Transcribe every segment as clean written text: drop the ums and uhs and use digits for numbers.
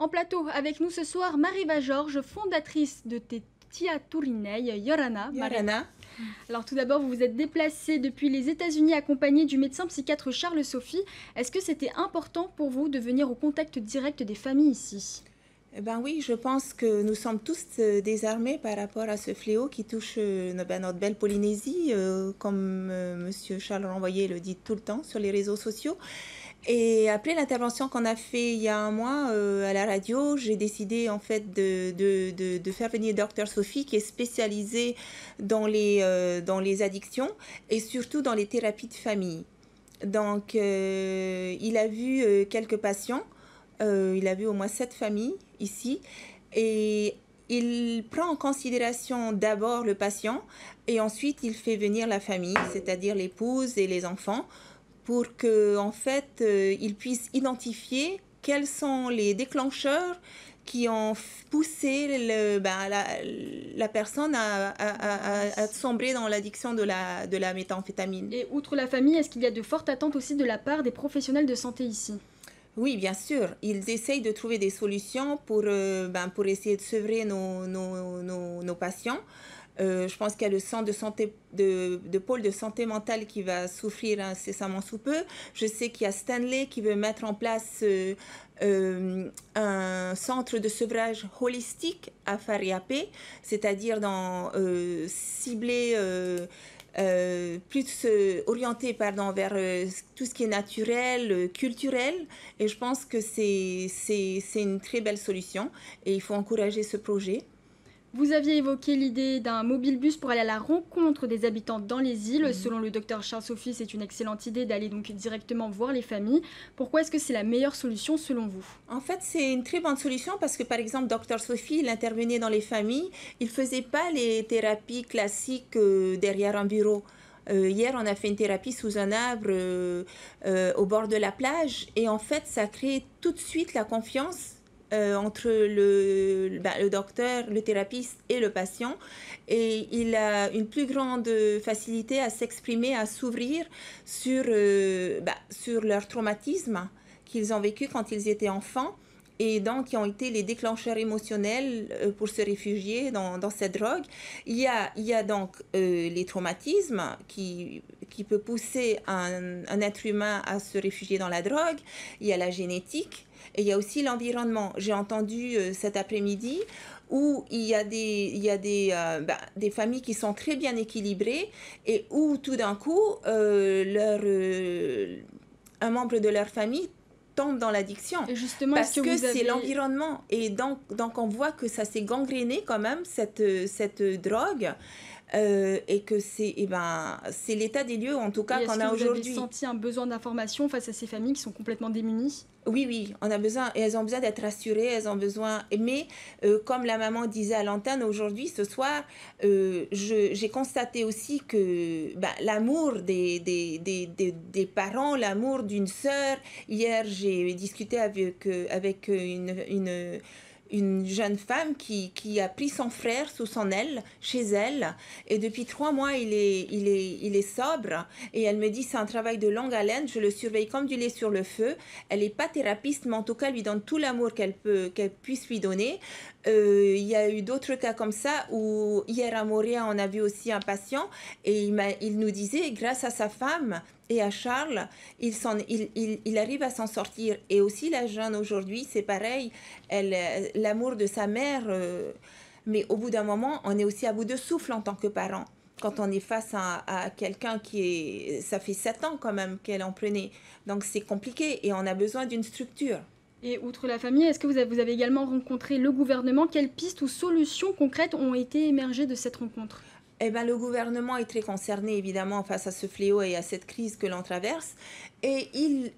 En plateau avec nous ce soir, Mariva Georges, fondatrice de Tia Turinei Yorana. Yorana. Alors tout d'abord, vous vous êtes déplacée depuis les États-Unis accompagnée du médecin psychiatre Charles Sophie. Est-ce que c'était important pour vous de venir au contact direct des familles ici? Eh ben oui, je pense que nous sommes tous désarmés par rapport à ce fléau qui touche notre belle Polynésie, comme Monsieur Charles Renvoyer le dit tout le temps sur les réseaux sociaux. Et après l'intervention qu'on a fait il y a un mois à la radio, j'ai décidé en fait de faire venir Dr Sophie qui est spécialisée dans les addictions et surtout dans les thérapies de famille. Donc il a vu quelques patients, il a vu au moins 7 familles ici et il prend en considération d'abord le patient et ensuite il fait venir la famille, c'est-à-dire l'épouse et les enfants, pour que en fait ils puissent identifier quels sont les déclencheurs qui ont poussé la personne à sombrer dans l'addiction de la méthamphétamine. Et outre la famille, est-ce qu'il y a de fortes attentes aussi de la part des professionnels de santé ici? Oui, bien sûr. Ils essayent de trouver des solutions pour essayer de sevrer nos patients. Je pense qu'il y a le centre de santé, de pôle de santé mentale qui va souffrir incessamment sous peu. Je sais qu'il y a Stanley qui veut mettre en place un centre de sevrage holistique à Fariapé, c'est-à-dire cibler plus orienté vers tout ce qui est naturel, culturel, et je pense que c'est une très belle solution et il faut encourager ce projet. Vous aviez évoqué l'idée d'un mobile bus pour aller à la rencontre des habitants dans les îles. Selon le docteur Charles Sophie, c'est une excellente idée d'aller donc directement voir les familles. Pourquoi est-ce que c'est la meilleure solution selon vous? En fait, c'est une très bonne solution parce que, par exemple, docteur Sophie, il intervenait dans les familles. Il ne faisait pas les thérapies classiques derrière un bureau. Hier, on a fait une thérapie sous un arbre au bord de la plage. Et en fait, ça crée tout de suite la confiance entre le docteur, le thérapeute et le patient. Et il a une plus grande facilité à s'exprimer, à s'ouvrir sur leur traumatisme qu'ils ont vécu quand ils étaient enfants et donc qui ont été les déclencheurs émotionnels pour se réfugier dans cette drogue. Il y a donc les traumatismes qui peut pousser un être humain à se réfugier dans la drogue. Il y a la génétique et il y a aussi l'environnement. J'ai entendu cet après-midi où il y a des familles qui sont très bien équilibrées et où tout d'un coup, un membre de leur famille tombe dans l'addiction. Et justement, parce que c'est l'environnement. Et donc on voit que ça s'est gangréné quand même, cette drogue. Et que c'est l'état des lieux en tout cas qu'on a aujourd'hui. Vous avez senti un besoin d'information face à ces familles qui sont complètement démunies? Oui, on a besoin, elles ont besoin d'être rassurées, elles ont besoin, mais comme la maman disait à l'antenne aujourd'hui, ce soir, j'ai constaté aussi que l'amour des parents, l'amour d'une sœur. Hier, j'ai discuté avec une jeune femme qui a pris son frère sous son aile, chez elle, et depuis 3 mois, il est sobre, et elle me dit c'est un travail de longue haleine, je le surveille comme du lait sur le feu. Elle n'est pas thérapeute, mais en tout cas, elle lui donne tout l'amour qu'elle puisse lui donner. Il y a eu d'autres cas comme ça, où hier à Montréal, on a vu aussi un patient, et il nous disait, grâce à sa femme, et à Charles, il arrive à s'en sortir. Et aussi la jeune aujourd'hui, c'est pareil, l'amour de sa mère, mais au bout d'un moment, on est aussi à bout de souffle en tant que parent. Quand on est face à quelqu'un ça fait 7 ans quand même qu'elle en prenait. Donc c'est compliqué et on a besoin d'une structure. Et outre la famille, est-ce que vous avez également rencontré le gouvernement? Quelles pistes ou solutions concrètes ont été émergées de cette rencontre? Le gouvernement est très concerné, évidemment, face à ce fléau et à cette crise que l'on traverse. Et il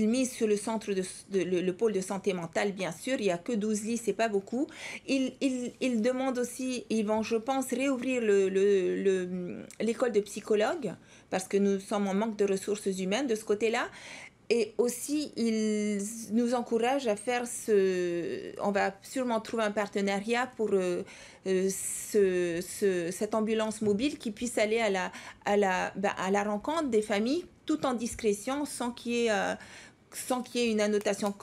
mise sur le centre le pôle de santé mentale, bien sûr. Il n'y a que 12 lits, c'est pas beaucoup. Il demande aussi, ils vont, je pense, réouvrir l'école de psychologues, parce que nous sommes en manque de ressources humaines de ce côté-là. Et aussi, ils nous encouragent à faire on va sûrement trouver un partenariat pour cette ambulance mobile qui puisse aller à la rencontre des familles tout en discrétion, sans qu'il y ait sans qu'il y ait une annotation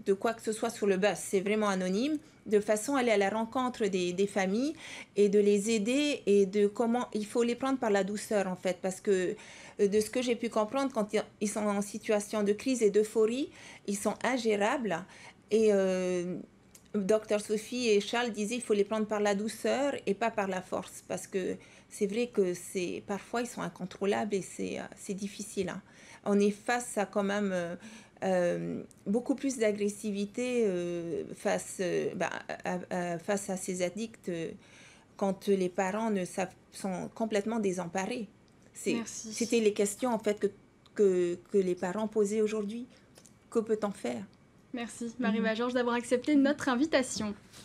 de quoi que ce soit sur le bus, c'est vraiment anonyme, de façon à aller à la rencontre des familles et de les aider et de comment il faut les prendre par la douceur en fait, parce que de ce que j'ai pu comprendre, quand ils sont en situation de crise et d'euphorie, ils sont ingérables et Docteur Sophie et Charles disaient il faut les prendre par la douceur et pas par la force, parce que c'est vrai que parfois ils sont incontrôlables et c'est difficile, hein. On est face à quand même beaucoup plus d'agressivité face à ces addicts quand les parents sont complètement désemparés. Merci. C'était les questions en fait que les parents posaient aujourd'hui. Que peut-on faire? Merci Marie-Va Georges d'avoir accepté notre invitation.